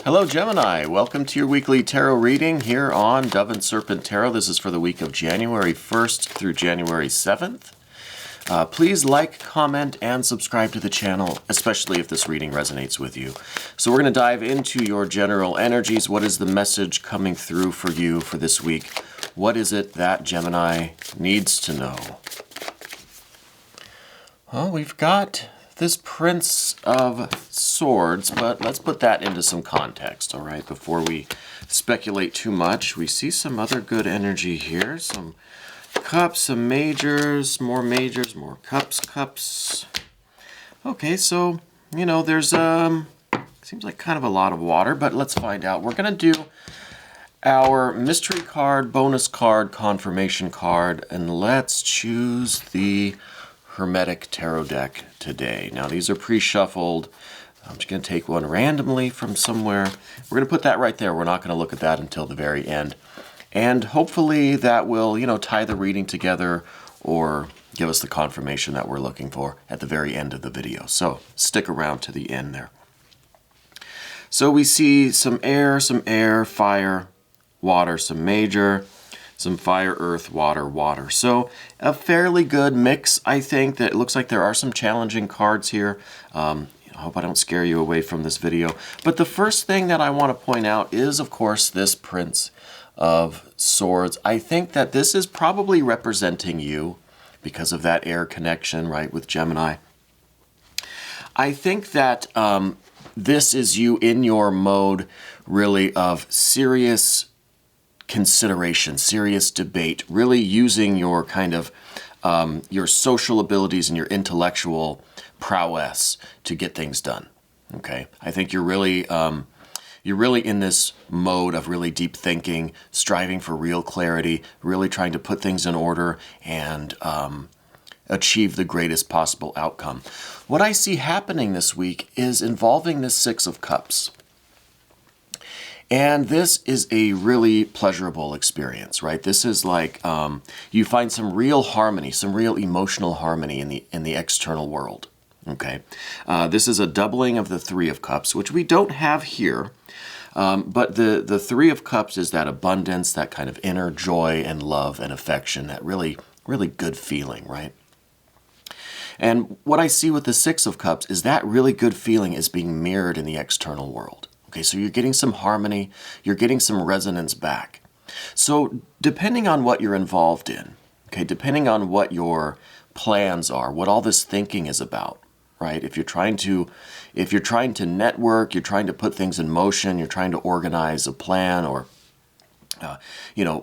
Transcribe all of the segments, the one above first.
Hello Gemini, welcome to your weekly tarot reading here on Dove and Serpent Tarot. This is for the week of January 1st through January 7th. Please like, comment, and subscribe to the channel, especially if this reading resonates with you. So we're going to dive into your general energies. What is the message coming through for you for this week? What is it that Gemini needs to know? Well, we've got this Prince of Swords, but let's put that into some context, all right, before we speculate too much. We see some other good energy here, some cups, some majors, more cups. Okay, so, you know, there's, seems like kind of a lot of water, but let's find out. We're going to do our mystery card, bonus card, confirmation card, and let's choose the Hermetic Tarot deck today. Now, these are pre-shuffled. I'm just going to take one randomly from somewhere. We're going to put that right there. We're not going to look at that until the very end. And hopefully that will, you know, tie the reading together or give us the confirmation that we're looking for at the very end of the video. So stick around to the end there. So we see some air, fire, water, some major, some fire, earth, water. So a fairly good mix, I think. That it looks like there are some challenging cards here. I hope I don't scare you away from this video. But the first thing that I want to point out is, of course, this Prince of Swords. I think that this is probably representing you because of that air connection, right, with Gemini. I think that this is you in your mode, really, of serious consideration, serious debate, really using your kind of your social abilities and your intellectual prowess to get things done. Okay, I think you're really in this mode of really deep thinking, striving for real clarity, really trying to put things in order and achieve the greatest possible outcome. What I see happening this week is involving this Six of Cups. And this is a really pleasurable experience, right? This is like you find some real harmony, some real emotional harmony in the external world. Okay, this is a doubling of the Three of Cups, which we don't have here. But the Three of Cups is that abundance, that kind of inner joy and love and affection, that really, really good feeling, right? And what I see with the Six of Cups is that really good feeling is being mirrored in the external world. Okay, so you're getting some harmony, you're getting some resonance back. So depending on what you're involved in, okay, depending on what your plans are, what all this thinking is about, right? If you're trying to network, you're trying to put things in motion, you're trying to organize a plan or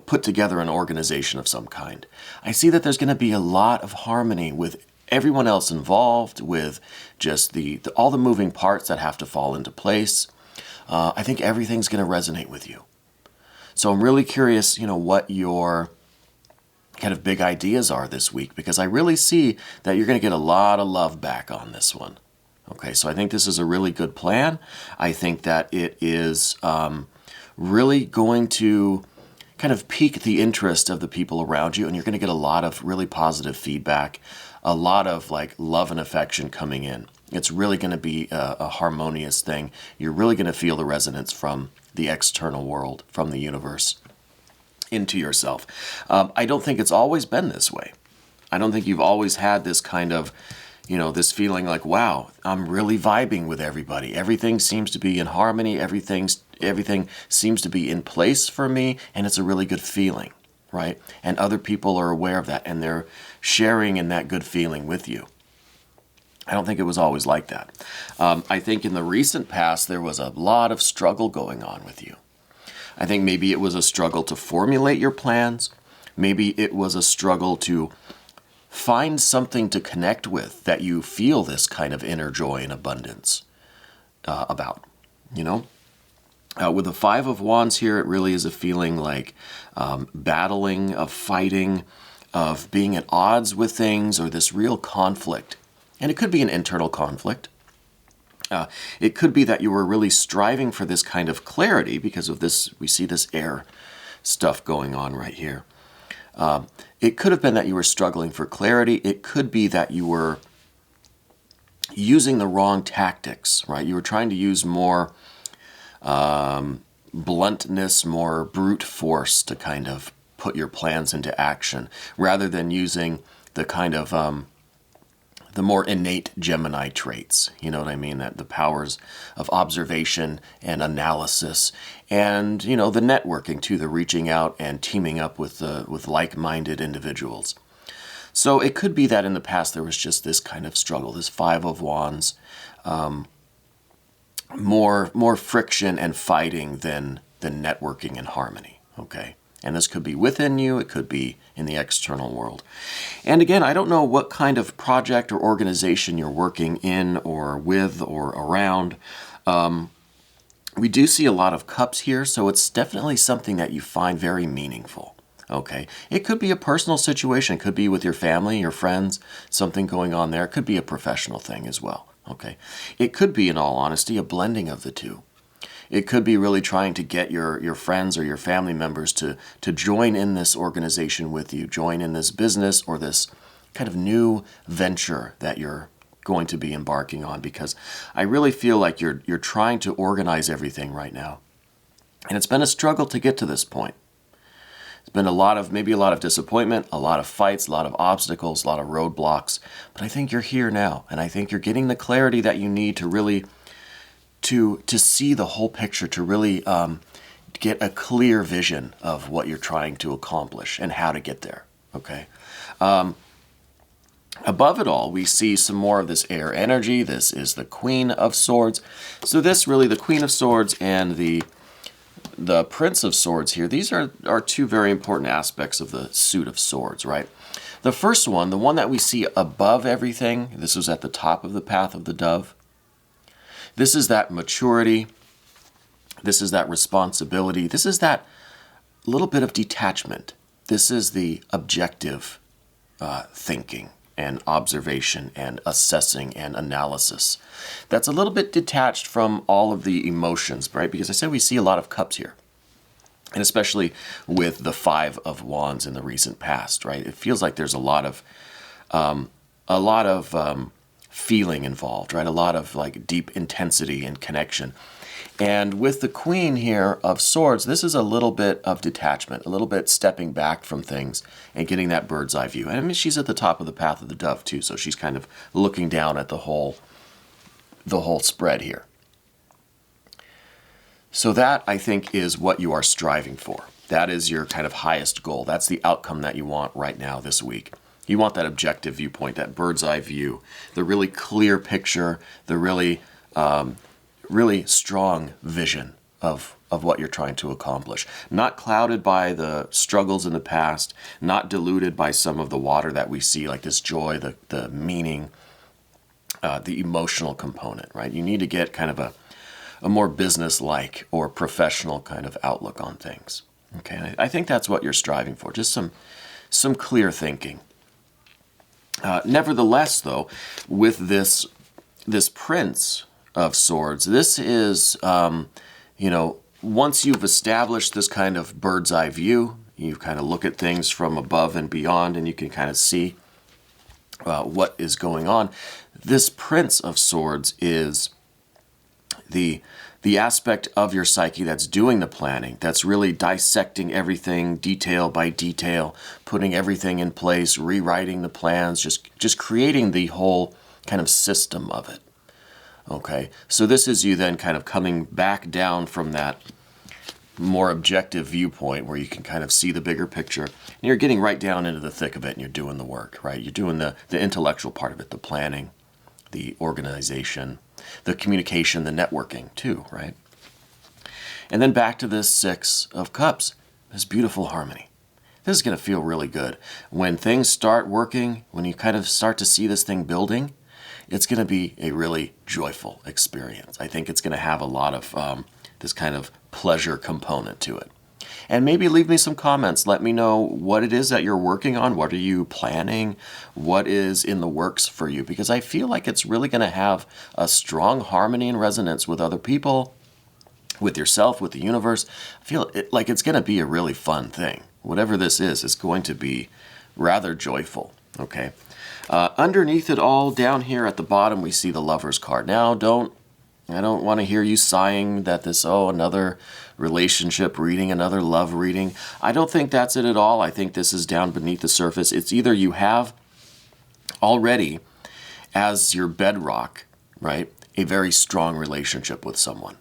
put together an organization of some kind. I see that there's going to be a lot of harmony with everyone else involved, with just all the moving parts that have to fall into place. I think everything's going to resonate with you. So I'm really curious, what your kind of big ideas are this week, because I really see that you're going to get a lot of love back on this one. Okay, so I think this is a really good plan. I think that it is really going to kind of pique the interest of the people around you, and you're going to get a lot of really positive feedback, a lot of like love and affection coming in. It's really going to be a harmonious thing. You're really going to feel the resonance from the external world, from the universe, into yourself. I don't think it's always been this way. I don't think you've always had this kind of, this feeling like, wow, I'm really vibing with everybody. Everything seems to be in harmony. Everything seems to be in place for me, and it's a really good feeling, right? And other people are aware of that, and they're sharing in that good feeling with you. I don't think it was always like that. I think in the recent past, there was a lot of struggle going on with you. I think maybe it was a struggle to formulate your plans. Maybe it was a struggle to find something to connect with that you feel this kind of inner joy and abundance about, With the Five of Wands here, it really is a feeling like battling, of fighting, of being at odds with things, or this real conflict. And it could be an internal conflict. It could be that you were really striving for this kind of clarity because of this. We see this air stuff going on right here. It could have been that you were struggling for clarity. It could be that you were using the wrong tactics, right? You were trying to use more bluntness, more brute force to kind of put your plans into action, rather than using the kind of the more innate Gemini traits. You know what I mean? That the powers of observation and analysis, and the networking too, the reaching out and teaming up with like-minded individuals. So it could be that in the past there was just this kind of struggle, this Five of Wands, more friction and fighting than networking and harmony. Okay. And this could be within you, it could be in the external world. And again, I don't know what kind of project or organization you're working in or with or around. We do see a lot of cups here, so it's definitely something that you find very meaningful. Okay, it could be a personal situation, it could be with your family, your friends, something going on there. It could be a professional thing as well. Okay, it could be, in all honesty, a blending of the two. It could be really trying to get your friends or your family members to join in this organization with you, join in this business or this kind of new venture that you're going to be embarking on, because I really feel like you're trying to organize everything right now. And it's been a struggle to get to this point. It's been maybe a lot of disappointment, a lot of fights, a lot of obstacles, a lot of roadblocks, but I think you're here now, and I think you're getting the clarity that you need to really to see the whole picture, to really get a clear vision of what you're trying to accomplish and how to get there. Okay. Above it all, we see some more of this air energy. This is the Queen of Swords. So this really, the Queen of Swords and the Prince of Swords here, these are two very important aspects of the suit of swords, right? The first one, the one that we see above everything, this was at the top of the path of the dove. This is that maturity. This is that responsibility. This is that little bit of detachment. This is the objective thinking and observation and assessing and analysis. That's a little bit detached from all of the emotions, right? Because I said we see a lot of cups here. And especially with the Five of Wands in the recent past, right? It feels like there's a lot of feeling involved, right? A lot of like deep intensity and connection. And with the Queen here of Swords, this is a little bit of detachment, a little bit stepping back from things and getting that bird's eye view. And I mean, she's at the top of the path of the dove too, so she's kind of looking down at the whole spread here. So that, I think, is what you are striving for. That is your kind of highest goal. That's the outcome that you want right now this week. You want that objective viewpoint, that bird's eye view, the really clear picture, the really strong vision of what you're trying to accomplish. Not clouded by the struggles in the past, not diluted by some of the water that we see, like this joy, the meaning, the emotional component, right? You need to get kind of a more business-like or professional kind of outlook on things. Okay, and I think that's what you're striving for, just some clear thinking. Nevertheless, though, with this Prince of Swords, this is, once you've established this kind of bird's eye view, you kind of look at things from above and beyond, and you can kind of see what is going on. This Prince of Swords is the aspect of your psyche that's doing the planning, that's really dissecting everything detail by detail, putting everything in place, rewriting the plans, just creating the whole kind of system of it. Okay, so this is you then kind of coming back down from that more objective viewpoint where you can kind of see the bigger picture, and you're getting right down into the thick of it, and you're doing the work, right? You're doing the intellectual part of it, the planning, the organization, the communication, the networking too, right? And then back to this Six of Cups, this beautiful harmony. This is going to feel really good. When things start working, when you kind of start to see this thing building, it's going to be a really joyful experience. I think it's going to have a lot of this kind of pleasure component to it. And maybe leave me some comments. Let me know what it is that you're working on. What are you planning? What is in the works for you? Because I feel like it's really going to have a strong harmony and resonance with other people, with yourself, with the universe. I feel like it's going to be a really fun thing. Whatever this is going to be rather joyful. Underneath it all, down here at the bottom, we see the Lover's card. Now, don't I don't want to hear you sighing that this, another relationship reading, another love reading. I don't think that's it at all. I think this is down beneath the surface. It's either you have already, as your bedrock, right, a very strong relationship with someone.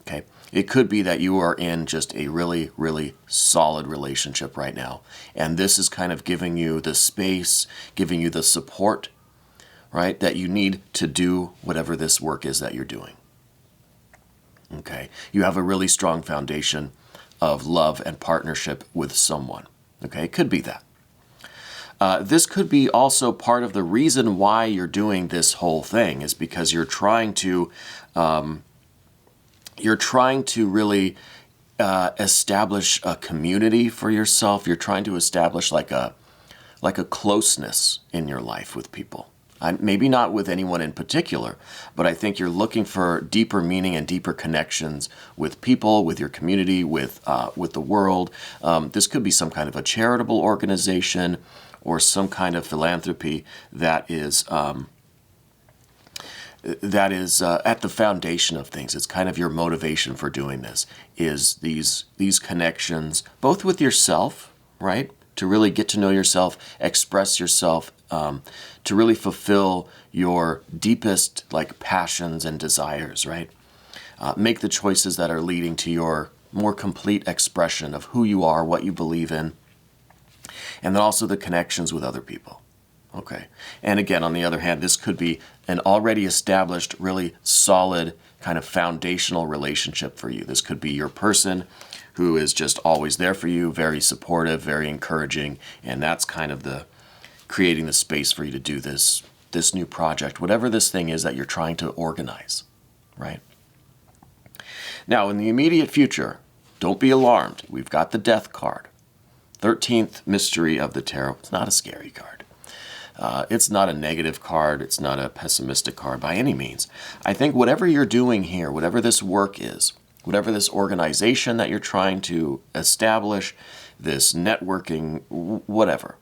Okay? It could be that you are in just a really, really solid relationship right now. And this is kind of giving you the space, giving you the support, right, that you need to do whatever this work is that you're doing. Okay? You have a really strong foundation of love and partnership with someone. Okay? It could be that. This could be also part of the reason why you're doing this whole thing is because you're trying to really establish a community for yourself. You're trying to establish like a closeness in your life with people. Maybe not with anyone in particular, but I think you're looking for deeper meaning and deeper connections with people, with your community, with the world. This could be some kind of a charitable organization or some kind of philanthropy that is at the foundation of things. It's kind of your motivation for doing this, is these connections, both with yourself, right? To really get to know yourself, express yourself, to really fulfill your deepest passions and desires, right? Make the choices that are leading to your more complete expression of who you are, what you believe in, and then also the connections with other people. Okay. And again, on the other hand, this could be an already established, really solid kind of foundational relationship for you. This could be your person who is just always there for you, very supportive, very encouraging, and that's kind of the creating the space for you to do this new project, whatever this thing is that you're trying to organize, right? Now, in the immediate future, don't be alarmed. We've got the Death card. 13th mystery of the tarot. It's not a scary card. It's not a negative card. It's not a pessimistic card by any means. I think whatever you're doing here, whatever this work is, whatever this organization that you're trying to establish, this networking, whatever,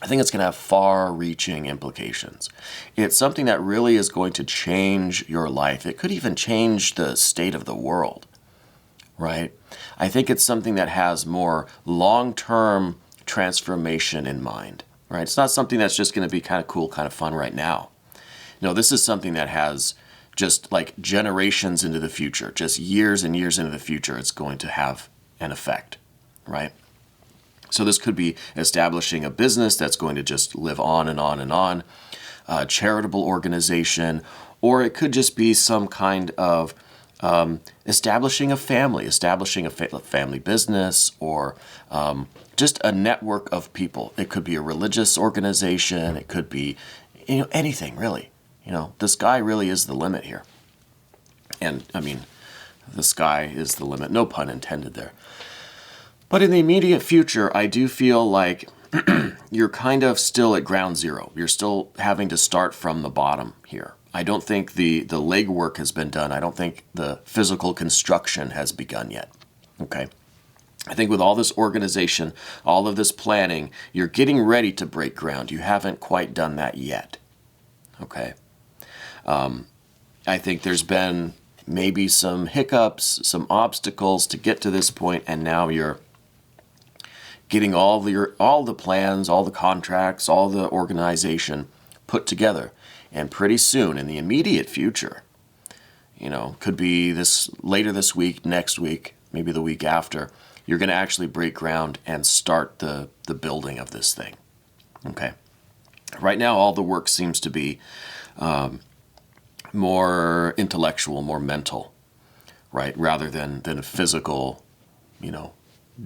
I think it's going to have far-reaching implications. It's something that really is going to change your life. It could even change the state of the world, right? I think it's something that has more long-term transformation in mind, right? It's not something that's just going to be kind of cool, kind of fun right now. No, this is something that has just generations into the future, just years and years into the future, it's going to have an effect, right? So this could be establishing a business that's going to just live on and on and on, a charitable organization, or it could just be some kind of establishing a family business, or just a network of people. It could be a religious organization. It could be, anything really. The sky really is the limit here. And I mean, the sky is the limit. No pun intended there. But in the immediate future, I do feel like you're kind of still at ground zero. You're still having to start from the bottom here. I don't think the legwork has been done. I don't think the physical construction has begun yet. Okay? I think with all this organization, all of this planning, you're getting ready to break ground. You haven't quite done that yet. Okay? I think there's been maybe some hiccups, some obstacles to get to this point, and now you're getting all the plans, all the contracts, all the organization put together. And pretty soon, in the immediate future, could be later this week, next week, maybe the week after, you're going to actually break ground and start the building of this thing. Okay? Right now, all the work seems to be more intellectual, more mental, right? Rather than a physical,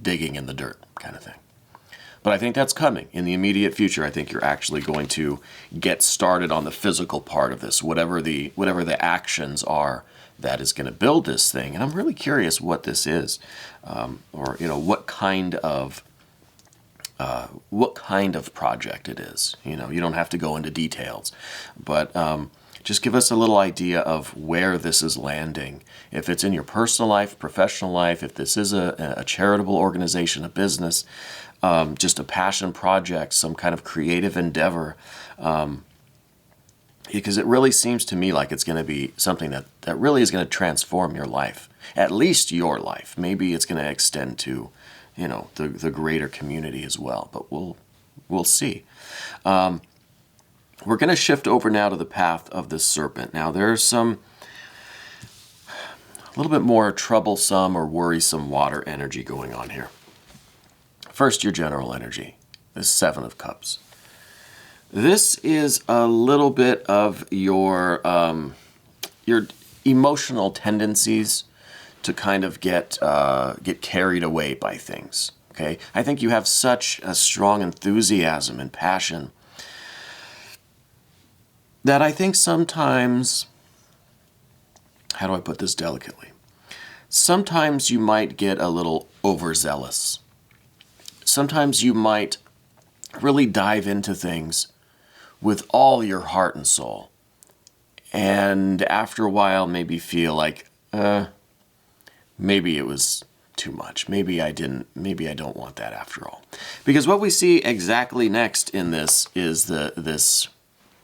digging in the dirt kind of thing. But I think that's coming in the immediate future. I think you're actually going to get started on the physical part of this, whatever the actions are that is going to build this thing. And I'm really curious what this is, or what kind of project it is. You don't have to go into details, but just give us a little idea of where this is landing. If it's in your personal life, professional life, if this is a charitable organization, a business, just a passion project, some kind of creative endeavor, because it really seems to me like it's going to be something that really is going to transform your life, at least your life. Maybe it's going to extend to, you know, the greater community as well, but we'll see. We're going to shift over now to the path of the serpent. Now there's some a little bit more troublesome or worrisome water energy going on here. First, your general energy, the Seven of Cups. This is a little bit of your emotional tendencies to kind of get carried away by things. Okay, I think you have such a strong enthusiasm and passion that I think sometimes, how do I put this delicately? Sometimes you might get a little overzealous. Sometimes you might really dive into things with all your heart and soul. And after a while, maybe feel like, maybe it was too much. Maybe I don't want that after all. Because what we see exactly next in this is this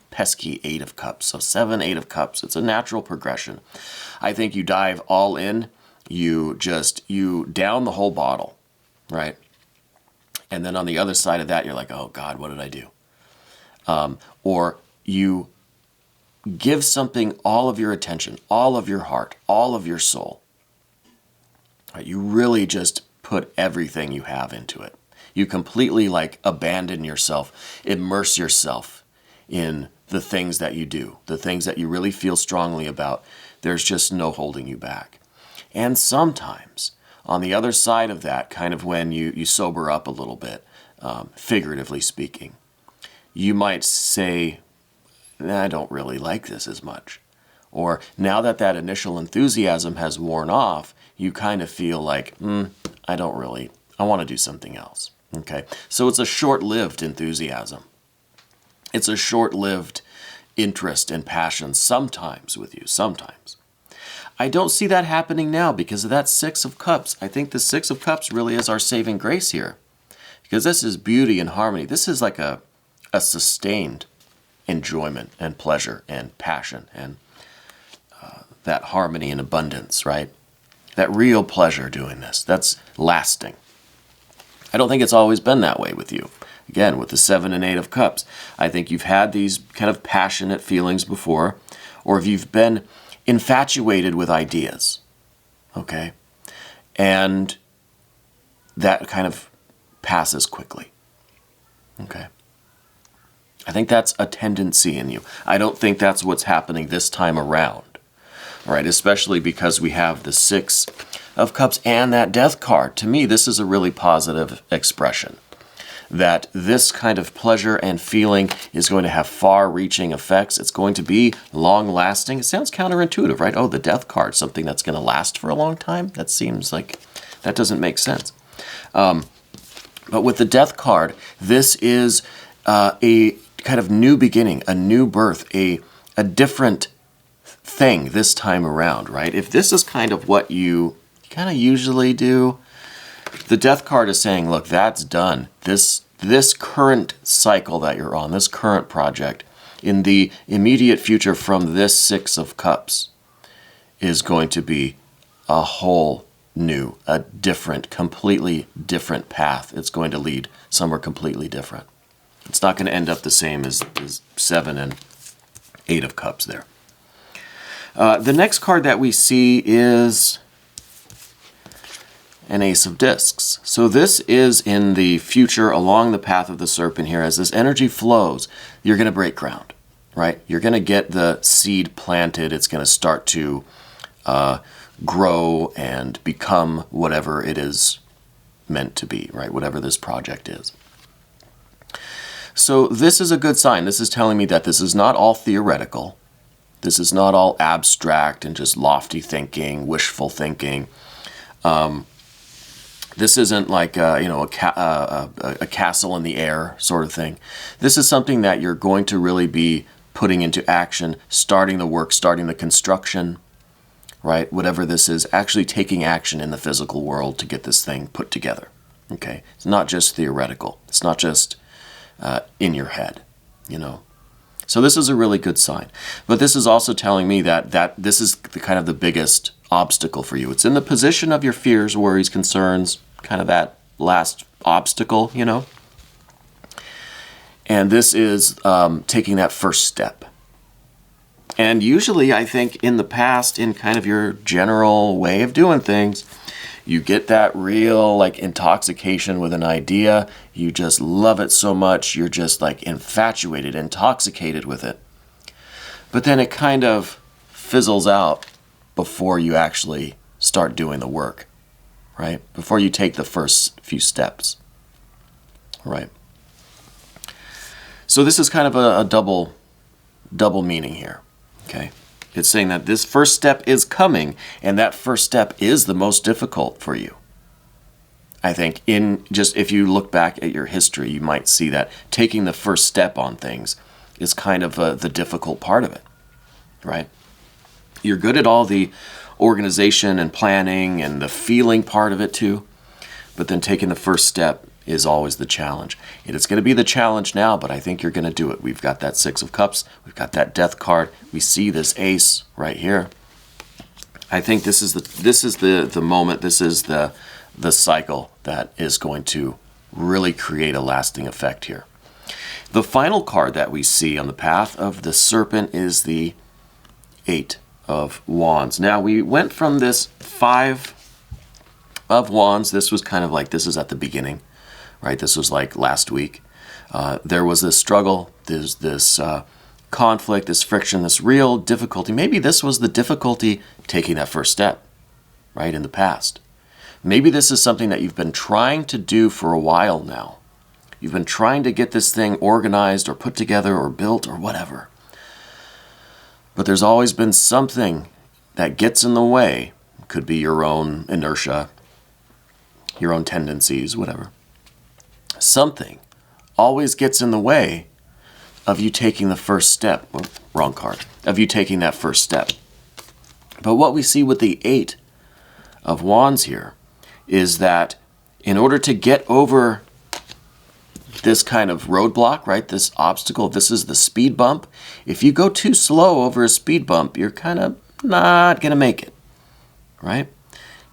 pesky Eight of Cups. So 7, 8 of Cups. It's a natural progression. I think you dive all in. You down the whole bottle, right? And then on the other side of that, you're like, oh God, what did I do? Or you give something all of your attention, all of your heart, all of your soul. Right? You really just put everything you have into it. You completely like abandon yourself, immerse yourself in the things that you do, the things that you really feel strongly about. There's just no holding you back. And sometimes, on the other side of that, kind of when you sober up a little bit, figuratively speaking, you might say, I don't really like this as much. Or now that initial enthusiasm has worn off, you kind of feel like, I want to do something else. Okay? So it's a short-lived enthusiasm. It's a short-lived interest and passion sometimes with you, sometimes. I don't see that happening now because of that Six of Cups. I think the Six of Cups really is our saving grace here. Because this is beauty and harmony. This is like a sustained enjoyment and pleasure and passion and that harmony and abundance, right? That real pleasure doing this. That's lasting. I don't think it's always been that way with you. Again, with the 7 and 8 of Cups, I think you've had these kind of passionate feelings before, or if you've been infatuated with ideas, okay? And that kind of passes quickly, okay? I think that's a tendency in you. I don't think that's what's happening this time around, all right? Especially because we have the 6 of Cups and that Death card. To me, this is a really positive expression that this kind of pleasure and feeling is going to have far-reaching effects. It's going to be long-lasting. It sounds counterintuitive, right? Oh, the Death card, something that's going to last for a long time? That seems like that doesn't make sense. But with the Death card, this is a kind of new beginning, a new birth, a different thing this time around, right? If this is kind of what you kind of usually do, the Death card is saying, look, that's done. This current cycle that you're on, this current project, in the immediate future from this 6 of Cups is going to be a whole new, a different, completely different path. It's going to lead somewhere completely different. It's not going to end up the same as 7 and 8 of Cups there. The next card that we see is an Ace of Discs. So this is in the future along the path of the serpent here. As this energy flows, you're going to break ground, right? You're going to get the seed planted. It's going to start to grow and become whatever it is meant to be, right? Whatever this project is. So this is a good sign. This is telling me that this is not all theoretical. This is not all abstract and just lofty thinking, wishful thinking. This isn't like a castle in the air sort of thing. This is something that you're going to really be putting into action, starting the work, starting the construction, right? Whatever this is, actually taking action in the physical world to get this thing put together, okay? It's not just theoretical. It's not just in your head, you know? So this is a really good sign. But this is also telling me that this is kind of the biggest obstacle for you. It's in the position of your fears, worries, concerns, kind of that last obstacle, you know. And this is taking that first step. And usually, I think in the past, in kind of your general way of doing things, you get that real like intoxication with an idea. You just love it so much. You're just like infatuated, intoxicated with it. But then it kind of fizzles out before you actually start doing the work, right? Before you take the first few steps, right? So this is kind of a double meaning here, okay? It's saying that this first step is coming, and that first step is the most difficult for you. I think if you look back at your history, you might see that taking the first step on things is kind of the difficult part of it, right? You're good at all the organization and planning and the feeling part of it too, but then taking the first step is always the challenge. It is going to be the challenge now, but I think you're going to do it. We've got that Six of Cups. We've got that Death card. We see this Ace right here. I think this is the moment. This is the cycle that is going to really create a lasting effect here. The final card that we see on the path of the Serpent is the Eight of Wands. Now we went from this Five of Wands. This was kind of like, this is at the beginning, right? This was like last week. There was this struggle, there's this conflict, this friction, this real difficulty. Maybe this was the difficulty taking that first step, right, in the past. Maybe this is something that you've been trying to do for a while now. You've been trying to get this thing organized or put together or built or whatever. But there's always been something that gets in the way. It could be your own inertia, your own tendencies, whatever. Something always gets in the way of you taking the first step. Well, wrong card. Of you taking that first step. But what we see with the Eight of Wands here is that in order to get over this kind of roadblock, right, this obstacle, this is the speed bump. If you go too slow over a speed bump, you're kind of not going to make it, right?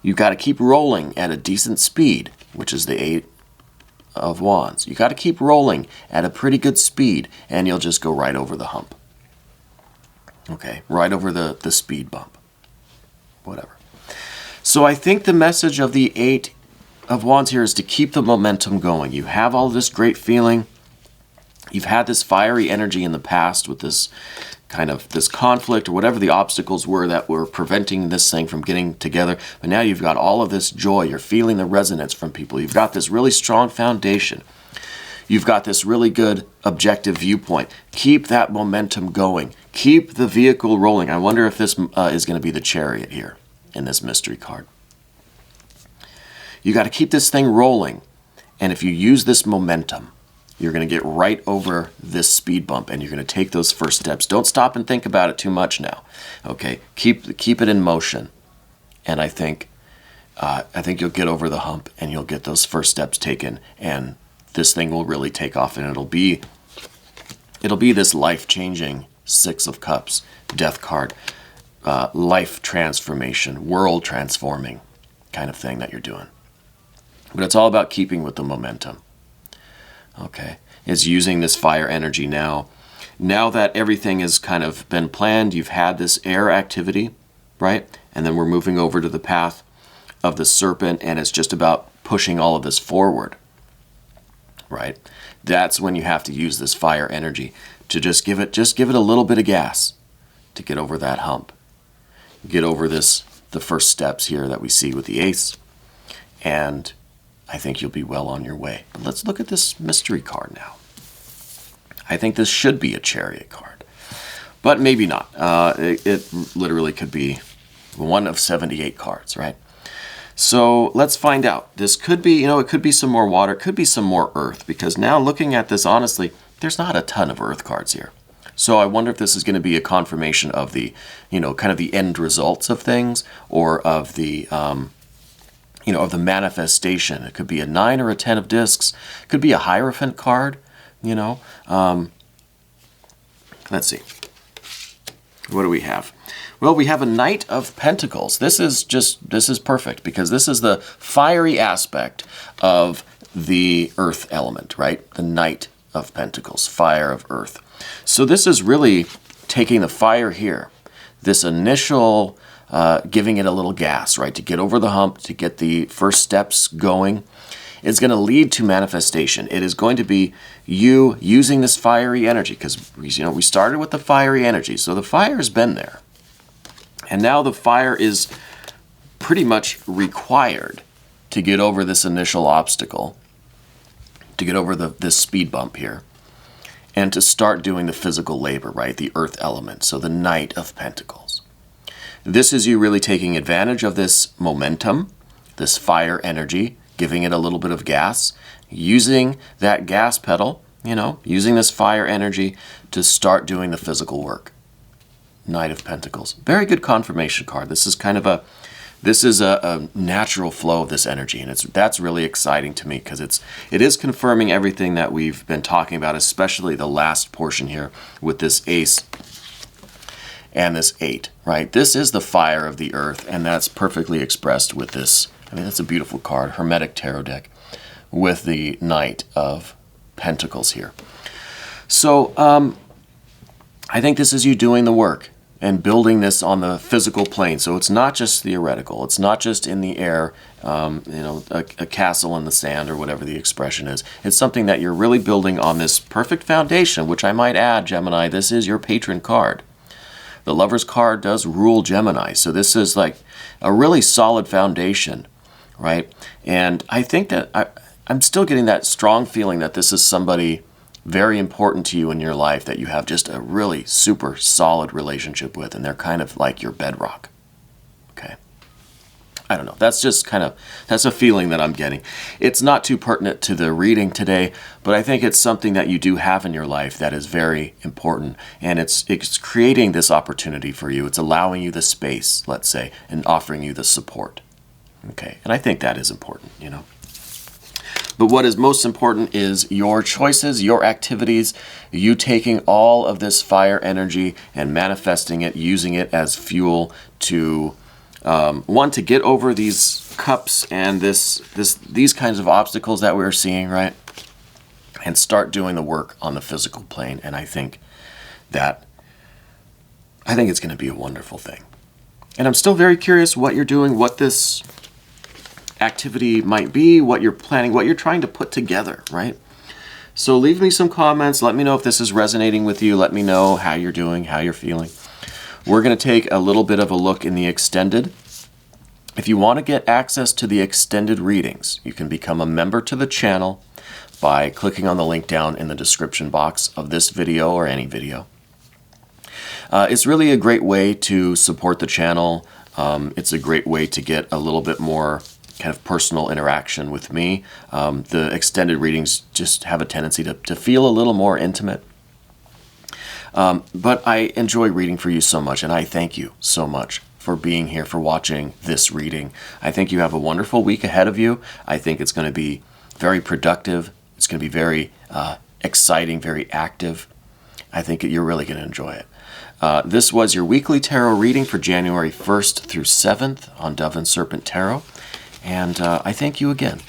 You've got to keep rolling at a decent speed, which is the Eight of Wands. You got to keep rolling at a pretty good speed, and you'll just go right over the hump. Okay, right over the speed bump. Whatever. So I think the message of the Eight of Wands here is to keep the momentum going. You have all this great feeling. You've had this fiery energy in the past with this kind of this conflict or whatever the obstacles were that were preventing this thing from getting together. But now you've got all of this joy. You're feeling the resonance from people. You've got this really strong foundation. You've got this really good objective viewpoint. Keep that momentum going. Keep the vehicle rolling. I wonder if this is going to be the Chariot here in this mystery card. You got to keep this thing rolling. And if you use this momentum, you're going to get right over this speed bump and you're going to take those first steps. Don't stop and think about it too much now. Okay, keep it in motion. And I think you'll get over the hump and you'll get those first steps taken, and this thing will really take off, and it'll be this life-changing Six of Cups, Death card, life transformation, world transforming kind of thing that you're doing. But it's all about keeping with the momentum. Okay, is using this fire energy now. Now that everything has kind of been planned, you've had this air activity, right? And then we're moving over to the path of the Serpent, and it's just about pushing all of this forward, right? That's when you have to use this fire energy to just give it a little bit of gas to get over that hump. Get over the first steps here that we see with the Ace, and I think you'll be well on your way. But let's look at this mystery card now. I think this should be a Chariot card, but maybe not. It literally could be one of 78 cards, right? So let's find out. This could be, it could be some more water, it could be some more earth, because now looking at this honestly, there's not a ton of earth cards here. So I wonder if this is going to be a confirmation of the, kind of the end results of things, or of the, of the manifestation. It could be a 9 or a 10 of discs. It could be a Hierophant card, I Let's see. What do we have? Well, we have a Knight of Pentacles. This is perfect because this is the fiery aspect of the earth element, right? The Knight of Pentacles, fire of earth. So this is really taking the fire here, this initial giving it a little gas, right? To get over the hump, to get the first steps going. It's going to lead to manifestation. It is going to be you using this fiery energy because, you know, we started with the fiery energy. So the fire has been there. And now the fire is pretty much required to get over this initial obstacle, to get over this speed bump here, and to start doing the physical labor, right? The earth element. So the Knight of Pentacles. This is you really taking advantage of this momentum, this fire energy, giving it a little bit of gas, using that gas pedal, you know, using this fire energy to start doing the physical work. Knight of Pentacles. Very good confirmation card. This is kind of a natural flow of this energy, and that's really exciting to me because it is confirming everything that we've been talking about, especially the last portion here with this Ace and this 8, right? This is the fire of the earth, and that's perfectly expressed with this. I mean, that's a beautiful card, Hermetic Tarot deck, with the Knight of Pentacles here. So I think this is you doing the work and building this on the physical plane. So it's not just theoretical. It's not just in the air, you know, a castle in the sand or whatever the expression is. It's something that you're really building on this perfect foundation, which I might add, Gemini, this is your patron card. The Lover's card does rule Gemini. So this is like a really solid foundation, right? And I think that I'm still getting that strong feeling that this is somebody very important to you in your life that you have just a really super solid relationship with, and they're kind of like your bedrock. Okay. I don't know. That's just that's a feeling that I'm getting. It's not too pertinent to the reading today, but I think it's something that you do have in your life that is very important, and it's creating this opportunity for you. It's allowing you the space, let's say, and offering you the support. Okay. And I think that is important, you know. But what is most important is your choices, your activities, you taking all of this fire energy and manifesting it, using it as fuel to, one, to get over these cups and these kinds of obstacles that we're seeing, right? And start doing the work on the physical plane. And I think it's going to be a wonderful thing. And I'm still very curious what you're doing, what this activity might be, what you're planning, what you're trying to put together, right? So leave me some comments. Let me know if this is resonating with you. Let me know how you're doing, how you're feeling. We're going to take a little bit of a look in the extended. If you want to get access to the extended readings, you can become a member to the channel by clicking on the link down in the description box of this video or any video. It's really a great way to support the channel. It's a great way to get a little bit more kind of personal interaction with me. The extended readings just have a tendency to feel a little more intimate. But I enjoy reading for you so much, and I thank you so much for being here, for watching this reading. I think you have a wonderful week ahead of you. I think it's going to be very productive. It's going to be very exciting, very active. I think you're really going to enjoy it. This was your weekly tarot reading for January 1st through 7th on Dove and Serpent Tarot. And I thank you again.